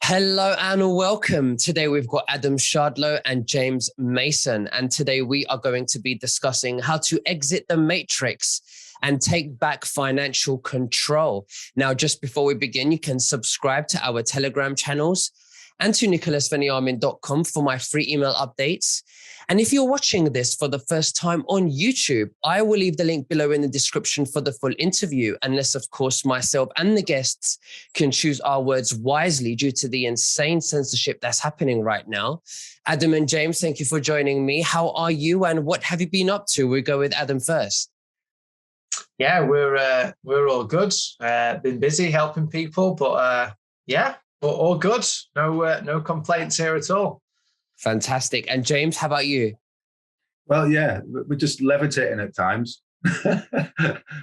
Hello and welcome. Today we've got Adam Shardlow and James Mason. And today we are going to be discussing how to exit the matrix and take back financial control. Now, just before we begin, you can subscribe to our Telegram channels and to nicholasveniamin.com for my free email updates. And if you're watching this for the first time on YouTube, I will leave the link below in the description for the full interview, unless, of course, myself and the guests can choose our words wisely due to the insane censorship that's happening right now. Adam and James, thank you for joining me. How are you and what have you been up to? We'll go with Adam first. Yeah, we're all good. Been busy helping people, but all good. No complaints here at all. Fantastic. And James, how about you? Well, yeah, we're just levitating at times. We're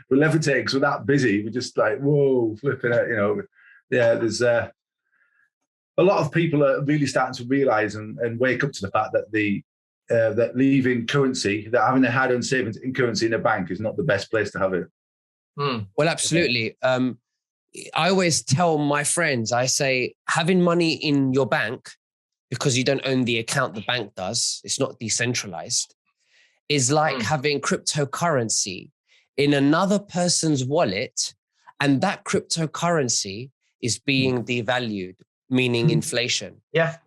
levitating because we're that busy. We're just like, whoa, flipping it, Yeah, there's a lot of people are really starting to realise and wake up to the fact that that leaving currency, that having a hard-earned savings in currency in a bank is not the best place to have it. Well, absolutely. I always tell my friends, I say, having money in your bank, because you don't own the account, the bank does, it's not decentralized, is like having cryptocurrency in another person's wallet, and that cryptocurrency is being devalued, meaning inflation. Yeah.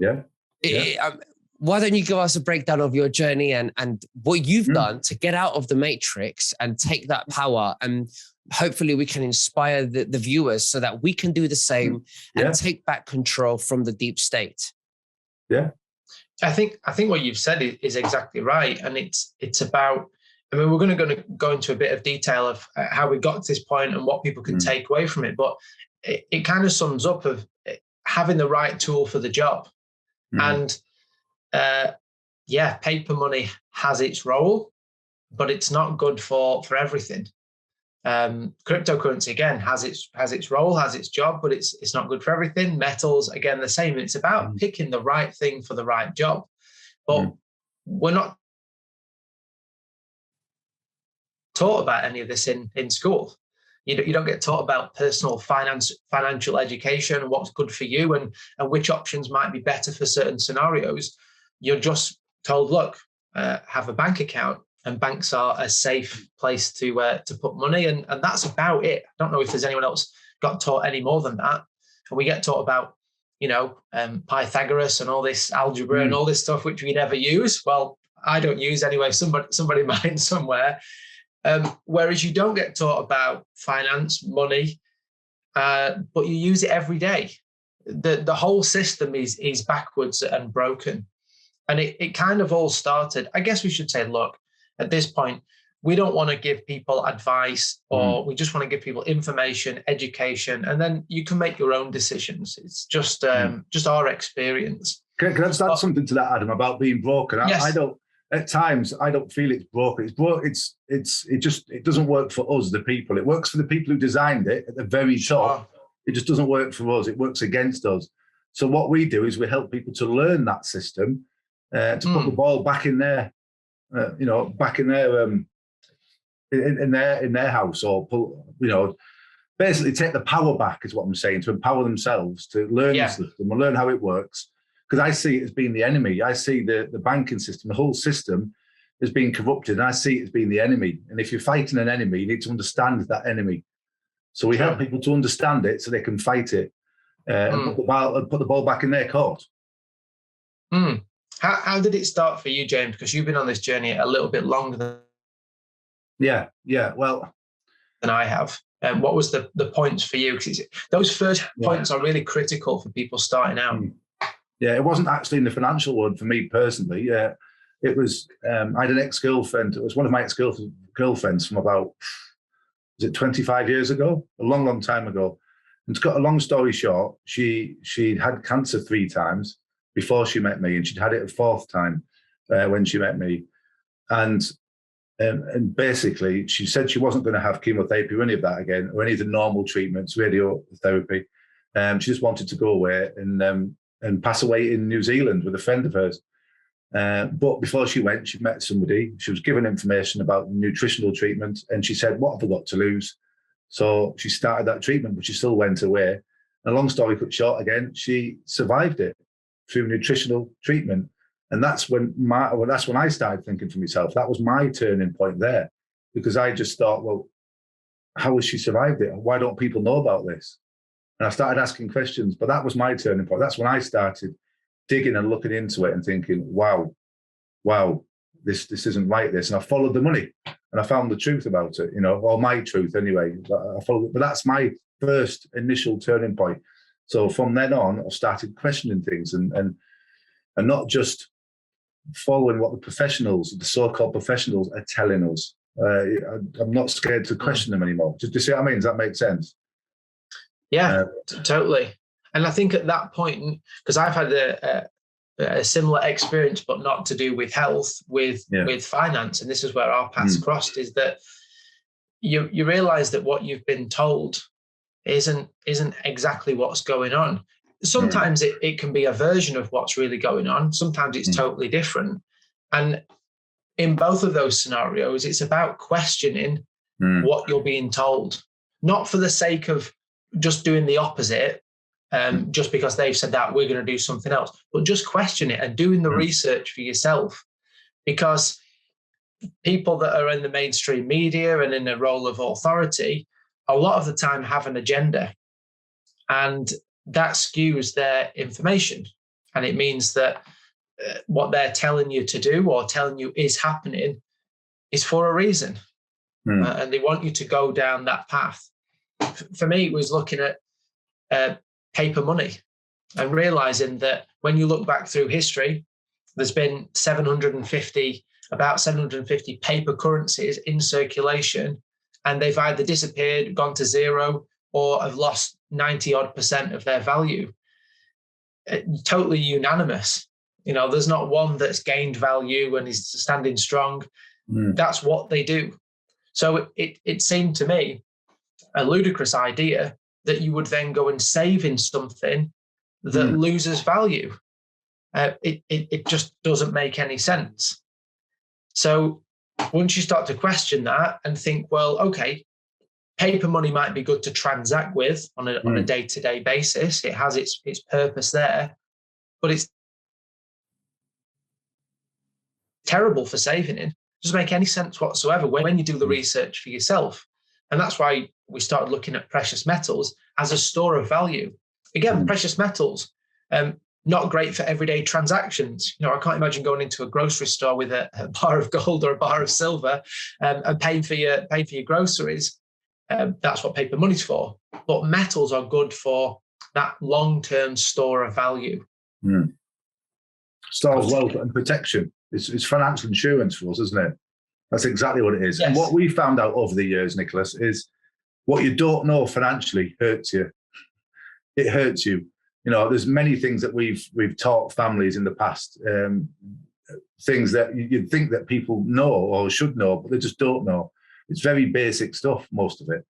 Why don't you give us a breakdown of your journey and what you've done to get out of the matrix and take that power, and hopefully we can inspire the viewers so that we can do the same and take back control from the deep state. Yeah, I think what you've said is exactly right, and it's about. I mean, we're going to go into a bit of detail of how we got to this point and what people can take away from it, but it kind of sums up of having the right tool for the job. And paper money has its role, but it's not good for everything. Cryptocurrency again has its role, has its job, but it's not good for everything. Metals again the same. It's about picking the right thing for the right job. But we're not taught about any of this in school. You don't get taught about personal financial education, what's good for you, and which options might be better for certain scenarios. You're just told, look, have a bank account. And banks are a safe place to put money, and that's about it. I don't know if there's anyone else got taught any more than that. And we get taught about, Pythagoras and all this algebra and all this stuff which we never use. Well, I don't use anyway. Somebody might somewhere. Whereas you don't get taught about finance, money, but you use it every day. The whole system is backwards and broken, and it kind of all started. I guess we should say, look. At this point, we don't want to give people advice, or we just want to give people information, education, and then you can make your own decisions. It's just our experience. Can I just add something to that, Adam, about being broken? Yes. I don't. At times, I don't feel it's broken. It's broken. It doesn't work for us, the people. It works for the people who designed it at the very top. It just doesn't work for us. It works against us. So what we do is we help people to learn that system, to put the ball back in there. Back in their in their house, or basically take the power back is what I'm saying, to empower themselves to learn the system and learn how it works. Because I see it as being the enemy. I see the banking system, the whole system, as being corrupted, and I see it as being the enemy. And if you're fighting an enemy, you need to understand that enemy. So we help people to understand it so they can fight it and put the ball back in their court. How did it start for you, James? Because you've been on this journey a little bit longer than than I have. And what was the points for you? Because those first points are really critical for people starting out. Yeah, it wasn't actually in the financial world for me personally. It was, I had an ex-girlfriend. It was one of my ex-girlfriends from about, 25 years ago? A long, long time ago. And to cut a long story short, she'd had cancer 3 times before she met me, and she'd had it a 4th time when she met me. And basically, she said she wasn't going to have chemotherapy or any of that again, or any of the normal treatments, radiotherapy. She just wanted to go away and pass away in New Zealand with a friend of hers. But before she went, she met somebody. She was given information about nutritional treatment, and she said, "What have I got to lose?" So she started that treatment, but she still went away. And a long story cut short, again, she survived it through nutritional treatment. And that's when I started thinking for myself. That was my turning point there, because I just thought, well, how has she survived it? Why don't people know about this? And I started asking questions, but that was my turning point. That's when I started digging and looking into it and thinking, wow, this isn't right, this. And I followed the money and I found the truth about it, or my truth anyway. I followed, but that's my first initial turning point. So from then on, I started questioning things and not just following what the so-called professionals are telling us. I'm not scared to question them anymore. Do you see what I mean? Does that make sense? Yeah, totally. And I think at that point, because I've had a similar experience, but not to do with health, with finance, and this is where our paths crossed, is that you realize that what you've been told isn't exactly what's going on. Sometimes it can be a version of what's really going on. Sometimes it's totally different. And in both of those scenarios, it's about questioning what you're being told, not for the sake of just doing the opposite, just because they've said that we're going to do something else, but just question it and doing the research for yourself. Because people that are in the mainstream media and in a role of authority, a lot of the time have an agenda, and that skews their information. And it means that what they're telling you to do or telling you is happening is for a reason. And they want you to go down that path. For me, it was looking at paper money and realizing that when you look back through history, there's been about 750 paper currencies in circulation, and they've either disappeared, gone to zero, or have lost 90% of their value. Totally unanimous. There's not one that's gained value and is standing strong. That's what they do. So it seemed to me a ludicrous idea that you would then go and save in something that loses value. It just doesn't make any sense. So once you start to question that and think, well, okay, paper money might be good to transact with on a day-to-day basis. It has its purpose there, but it's terrible for saving in. It doesn't make any sense whatsoever when you do the research for yourself. And that's why we started looking at precious metals as a store of value. Again, precious metals, not great for everyday transactions. I can't imagine going into a grocery store with a bar of gold or a bar of silver and paying for your groceries. That's what paper money's for. But metals are good for that long-term store of value. Store of wealth and protection. It's financial insurance for us, isn't it? That's exactly what it is. Yes. And what we found out over the years, Nicholas, is what you don't know financially hurts you. It hurts you. There's many things that we've taught families in the past, things that you'd think that people know or should know, but they just don't know. It's very basic stuff, most of it,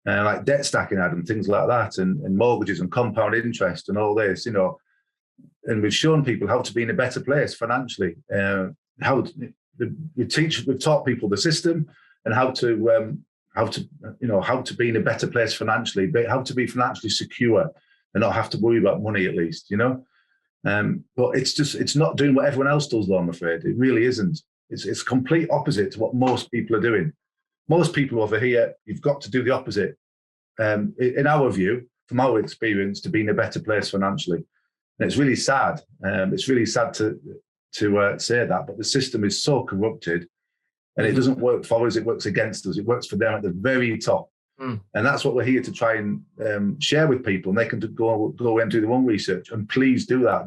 like debt stacking, Adam, things like that, and mortgages and compound interest and all this, And we've shown people how to be in a better place financially. We've taught people the system and how to be in a better place financially, but how to be financially secure and not have to worry about money, at least, But it's not doing what everyone else does, though, I'm afraid. It really isn't. It's complete opposite to what most people are doing. Most people over here, you've got to do the opposite. In our view, from our experience, to be in a better place financially. And it's really sad. It's really sad to say that, but the system is so corrupted, and it doesn't work for us. It works against us. It works for them at the very top. And that's what we're here to try and share with people, and they can go away and do their own research. And please do that.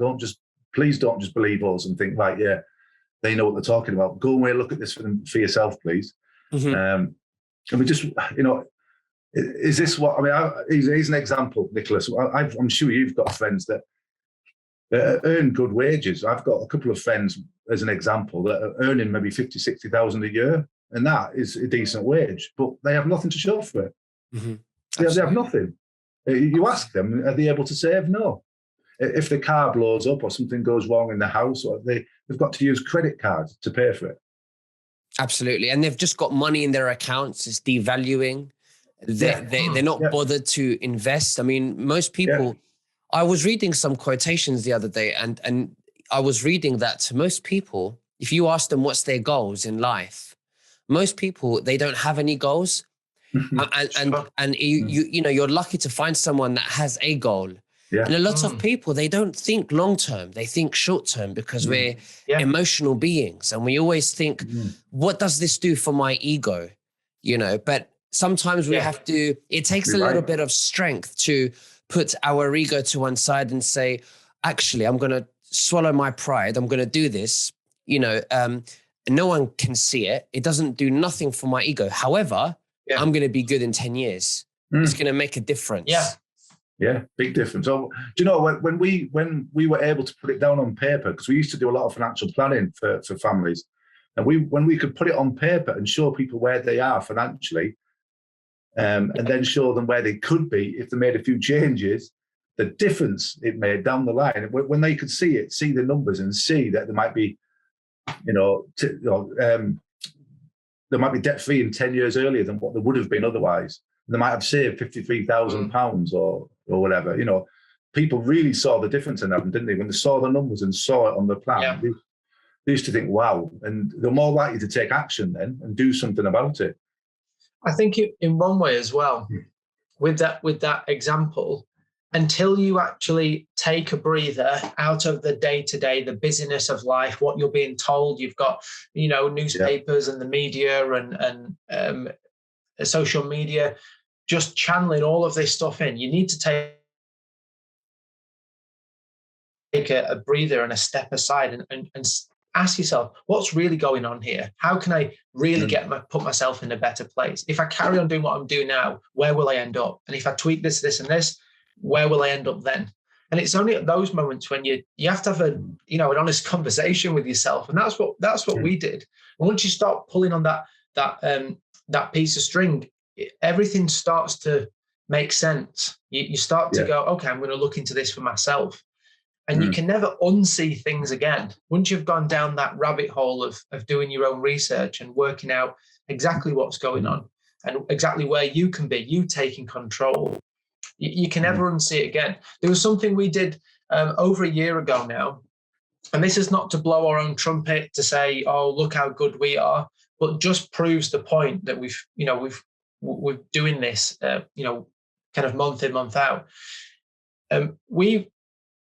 Please don't just believe us and think, right, yeah, they know what they're talking about. Go away and look at this for yourself, please. And we just, is this what, here's an example, Nicholas. I'm sure you've got friends that earn good wages. I've got a couple of friends, as an example, that are earning maybe 50, 60,000 a year. And that is a decent wage, but they have nothing to show for it. They have nothing. You ask them, are they able to save? No. If the car blows up or something goes wrong in the house, or they've got to use credit cards to pay for it. Absolutely. And they've just got money in their accounts. It's devaluing. They're not bothered to invest. I mean, most people, I was reading some quotations the other day, and I was reading that most people, if you ask them what's their goals in life, most people, they don't have any goals. And you know, you're lucky to find someone that has a goal. And a lot of people, they don't think long term, they think short term, because we're emotional beings, and we always think, what does this do for my ego? You know, but sometimes we have to, it takes a little bit of strength to put our ego to one side and say, actually, I'm going to swallow my pride. I'm going to do this. You know, no one can see it. It doesn't do nothing for my ego. However, I'm going to be good in 10 years. It's going to make a difference. Yeah, big difference. So, do you know, when we were able to put it down on paper, because we used to do a lot of financial planning for families, and when we could put it on paper and show people where they are financially, and then show them where they could be if they made a few changes, the difference it made down the line, when they could see it, see the numbers, and see that there might be, they might be debt free in 10 years earlier than what they would have been otherwise. They might have saved £53,000 or whatever. You know, people really saw the difference in that, didn't they? When they saw the numbers and saw it on the plan, they used to think, wow, and they're more likely to take action then and do something about it. I think in one way as well, with that example, until you actually take a breather out of the day-to-day, the busyness of life, what you're being told, you've got, you know, newspapers and the media and social media, just channeling all of this stuff in. You need to take a breather and a step aside and ask yourself, what's really going on here? How can I really put myself in a better place? If I carry on doing what I'm doing now, where will I end up? And if I tweak this, this, and this, where will I end up then? And it's only at those moments when you have to have an honest conversation with yourself. And that's what we did. And once you start pulling on that piece of string, everything starts to make sense. You start to go, okay, I'm going to look into this for myself. And you can never unsee things again. Once you've gone down that rabbit hole of doing your own research and working out exactly what's going on and exactly where you can be, you taking control, you can never unsee it again. There was something we did over a year ago now, and this is not to blow our own trumpet to say, oh, look how good we are, but just proves the point that we're doing this, kind of month in, month out. We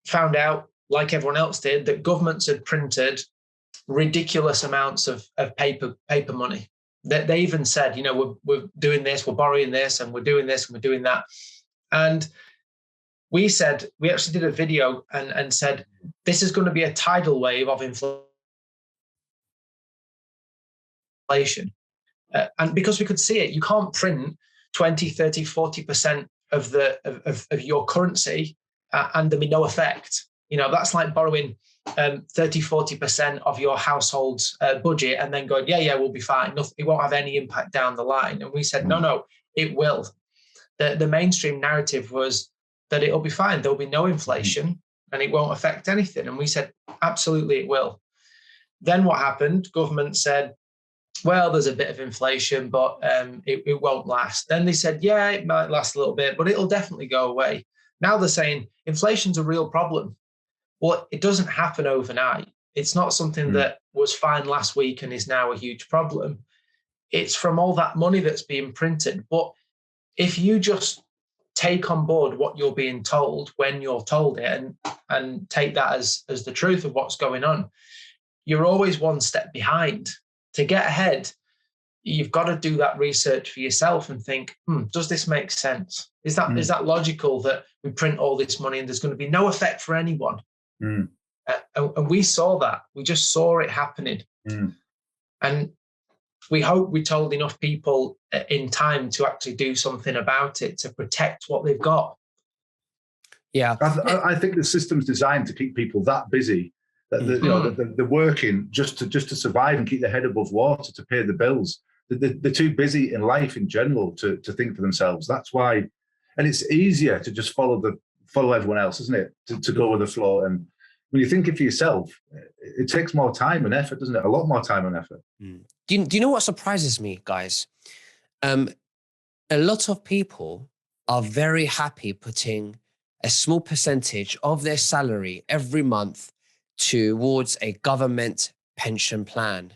found out, like everyone else did, that governments had printed ridiculous amounts of paper money. They even said, we're doing this, we're borrowing this, and we're doing this, and we're doing that. And we actually did a video and said, this is going to be a tidal wave of inflation. And because we could see it, you can't print 20, 30, 40% of your currency and there be no effect. That's like borrowing 30, 40% of your household's budget and then going, we'll be fine. It won't have any impact down the line. And we said, no, it will. The mainstream narrative was that it'll be fine. There'll be no inflation and it won't affect anything. And we said, absolutely, it will. Then what happened? Government said, well, there's a bit of inflation, but it won't last. Then they said, it might last a little bit, but it'll definitely go away. Now they're saying inflation's a real problem. Well, it doesn't happen overnight. It's not something that was fine last week and is now a huge problem. It's from all that money that's being printed. But if you just take on board what you're being told when you're told it and take that as the truth of what's going on, you're always one step behind. To get ahead, you've got to do that research for yourself and think, does this make sense? Is that logical that we print all this money and there's going to be no effect for anyone? And we saw that. We just saw it happening. And we hope we told enough people in time to actually do something about it, to protect what they've got. Yeah. I think the system's designed to keep people that busy that they're working just to survive and keep their head above water, to pay the bills. They're too busy in life in general to think for themselves. That's why, and it's easier to just follow everyone else, isn't it? To go with the flow. And when you're thinking for yourself, it takes more time and effort, doesn't it? A lot more time and effort. Do you know what surprises me, guys? a lot of people are very happy putting a small percentage of their salary every month towards a government pension plan.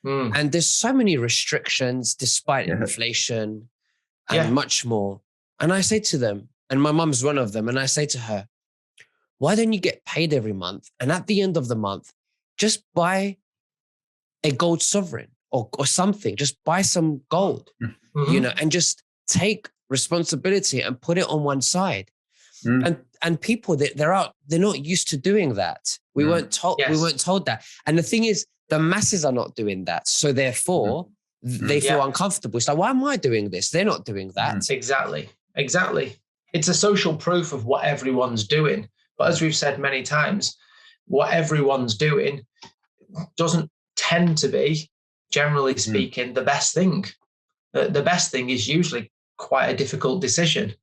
And there's so many restrictions despite inflation and much more. And I say to them, and my mum's one of them, and I say to her, why don't you get paid every month? And at the end of the month, just buy a gold sovereign or something, just buy some gold, and just take responsibility and put it on one side. And people that they're not used to doing that. We weren't told that. And the thing is, the masses are not doing that. So therefore, they feel uncomfortable. It's like, why am I doing this? They're not doing that. Exactly. It's a social proof of what everyone's doing. But as we've said many times, what everyone's doing doesn't tend to be, generally speaking, the best thing. The best thing is usually quite a difficult decision.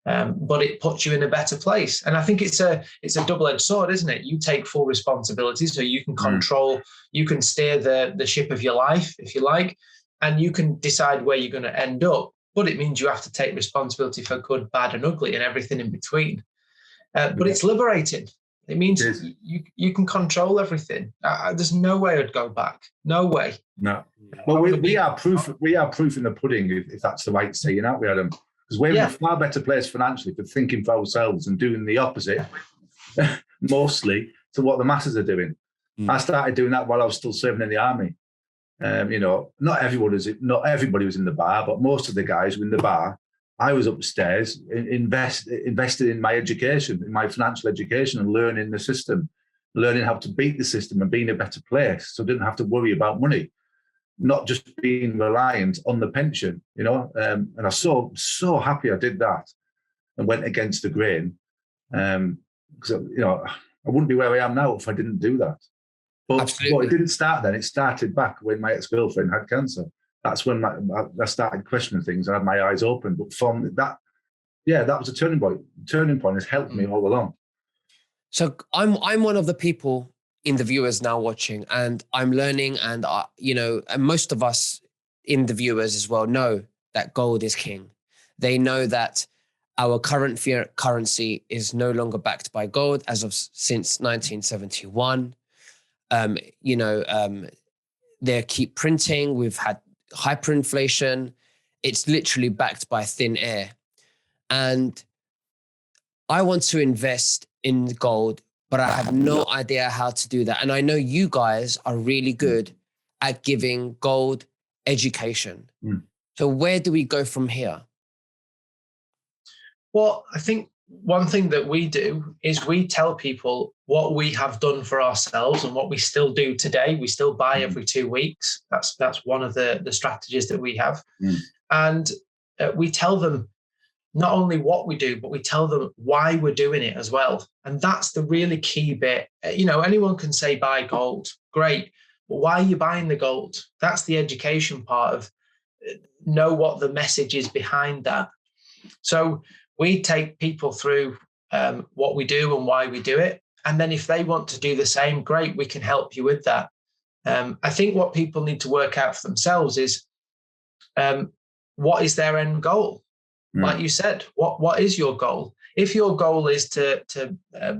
But it puts you in a better place. And I think it's a double-edged sword, isn't it? You take full responsibility, so you can control, you can steer the ship of your life, if you like, and you can decide where you're going to end up. But it means you have to take responsibility for good, bad, and ugly, and everything in between. But it's liberating. It means you can control everything. There's no way I'd go back. No way. No. Well, we are proof. We are proof in the pudding, if that's the right saying, aren't we, Adam? Because we're in a far better place financially for thinking for ourselves and doing the opposite, mostly to what the masses are doing. I started doing that while I was still serving in the army. Not everybody was in the bar, but most of the guys were in the bar. I was upstairs, invested in my education, in my financial education, and learning the system, learning how to beat the system and be in a better place. So I didn't have to worry about money. Not just being reliant on the pension, and I was so happy I did that and went against the grain, because I wouldn't be where I am now if I didn't do that. But it didn't start then. It started back when my ex-girlfriend had cancer. That's when I started questioning things. I had my eyes open. But from that, that was a turning point. Turning point has helped me all along. So I'm one of the people in the viewers now watching, and I'm learning, and and most of us in the viewers as well know that gold is king. They know that our current fiat currency is no longer backed by gold since 1971. They keep printing. We've had hyperinflation. It's literally backed by thin air. And I want to invest in gold, but I have no idea how to do that. And I know you guys are really good at giving gold education. So where do we go from here? Well, I think one thing that we do is we tell people what we have done for ourselves and what we still do today. We still buy every 2 weeks. That's one of the strategies that we have. And we tell them not only what we do, but we tell them why we're doing it as well. And that's the really key bit. Anyone can say buy gold, great, but why are you buying the gold? That's the education part of know what the message is behind that. So we take people through what we do and why we do it. And then if they want to do the same, great, we can help you with that. I think what people need to work out for themselves is what is their end goal? Like you said, what is your goal? If your goal is to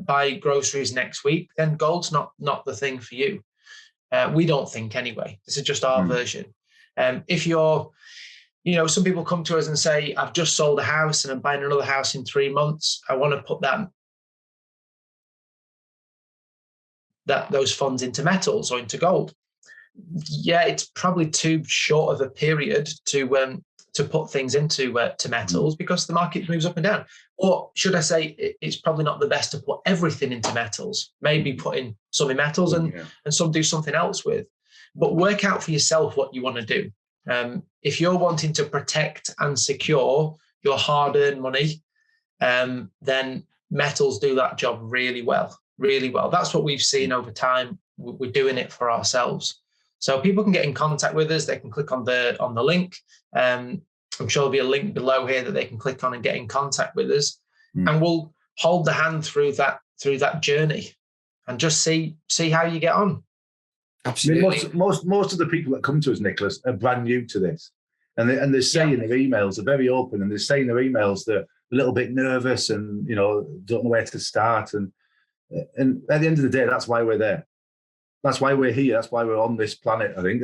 buy groceries next week, then gold's not the thing for you. We don't think anyway. This is just our version. If you're, some people come to us and say, I've just sold a house and I'm buying another house in 3 months. I want to put those funds into metals or into gold. Yeah, it's probably too short of a period to put things into to metals because the market moves up and down. Or should I say, it's probably not the best to put everything into metals. Maybe put in some in metals and some do something else with. But work out for yourself what you want to do. If you're wanting to protect and secure your hard-earned money, then metals do that job really well, really well. That's what we've seen over time. We're doing it for ourselves. So people can get in contact with us. They can click on the link. I'm sure there'll be a link below here that they can click on and get in contact with us. And we'll hold the hand through that journey and just see how you get on. Absolutely. I mean, most of the people that come to us, Nicholas, are brand new to this. And they say in their emails, they're very open, and they say in their emails they're a little bit nervous and, you know, don't know where to start. And at the end of the day, that's why we're there. That's why we're here. That's why we're on this planet, I think.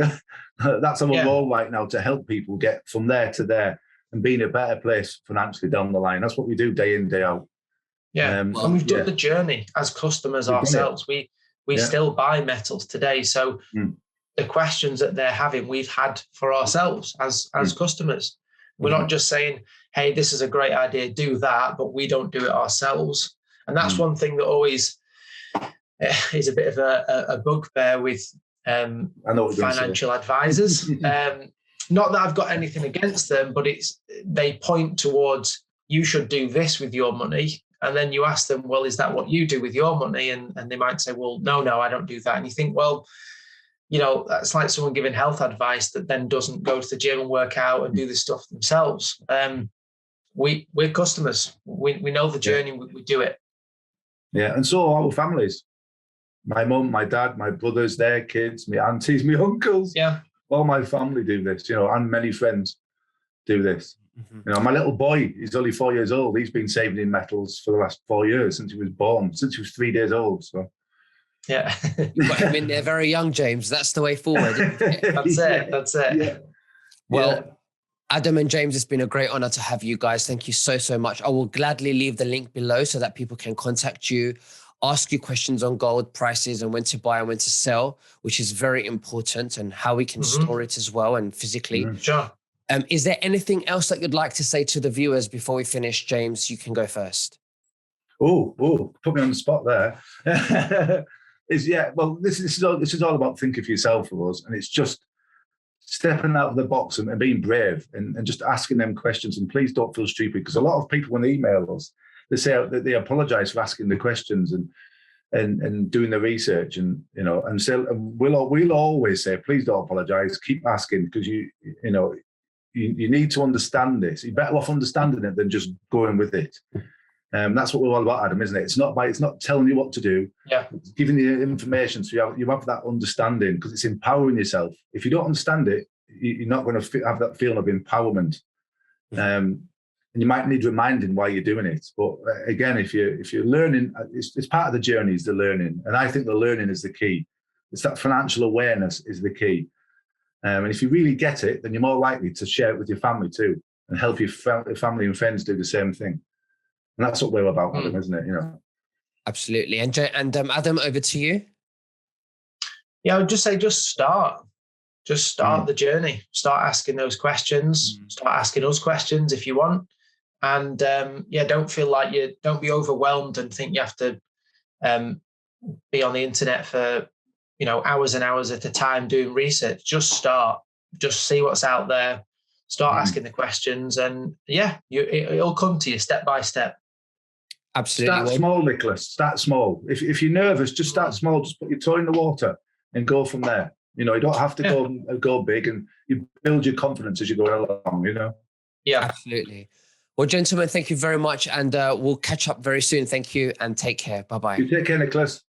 That's our role right now, to help people get from there to there and be in a better place financially down the line. That's what we do day in, day out. Yeah, and we've done the journey as customers ourselves. We still buy metals today. So the questions that they're having, we've had for ourselves as customers. We're not just saying, hey, this is a great idea, do that, but we don't do it ourselves. And that's one thing that always is a bit of a bugbear with financial advisors. Not that I've got anything against them, but they point towards, you should do this with your money. And then you ask them, well, is that what you do with your money? And they might say, well, no, I don't do that. And you think, well, you know, that's like someone giving health advice that then doesn't go to the gym and work out and do this stuff themselves. We're customers. We know the journey. We do it. Yeah, and so are our families. My mum, my dad, my brothers, their kids, my aunties, my uncles. Yeah, all my family do this, you know, and many friends do this. You know, my little boy, he's only 4 years old. He's been saving in metals for the last 4 years, since he was born, since he was 3 days old. So, yeah, you got him in there very young, James. That's the way forward. That's it. Yeah. Well, Adam and James, it's been a great honor to have you guys. Thank you so much. I will gladly leave the link below so that people can contact you, ask you questions on gold prices and when to buy and when to sell, which is very important, and how we can store it as well and physically. Sure. Is there anything else that you'd like to say to the viewers before we finish? James, you can go first. Oh, put me on the spot there. Well, this is all about thinking for yourself for us, and it's just stepping out of the box and being brave and just asking them questions. And please don't feel stupid, because a lot of people, when they email us, they say that they apologize for asking the questions and doing the research, and you know, and so we'll always say, please don't apologize, keep asking, because you need to understand this. You're better off understanding it than just going with it. That's what we're all about, Adam, isn't it? It's not telling you what to do. Yeah. It's giving you information so you have that understanding, because it's empowering yourself. If you don't understand it, you're not going to have that feeling of empowerment. And you might need reminding why you're doing it. But again, if you're learning, it's part of the journey is the learning. And I think the learning is the key. It's that financial awareness is the key. And if you really get it, then you're more likely to share it with your family too, and help your family and friends do the same thing. And that's what we're about, Adam, isn't it? You know. Absolutely. And Adam, over to you. Yeah, I would just say, just start the journey. Start asking those questions. Start asking us questions if you want. And don't feel like don't be overwhelmed and think you have to be on the internet for hours and hours at a time doing research. Just start. Just see what's out there. Start asking the questions, and it'll come to you step by step. Absolutely. Start small, Nicholas. Start small. If you're nervous, just start small. Just put your toe in the water and go from there. You know, you don't have to go big, and you build your confidence as you go along. You know. Yeah, absolutely. Well, gentlemen, thank you very much, and we'll catch up very soon. Thank you, and take care. Bye-bye. You take care, Nicholas.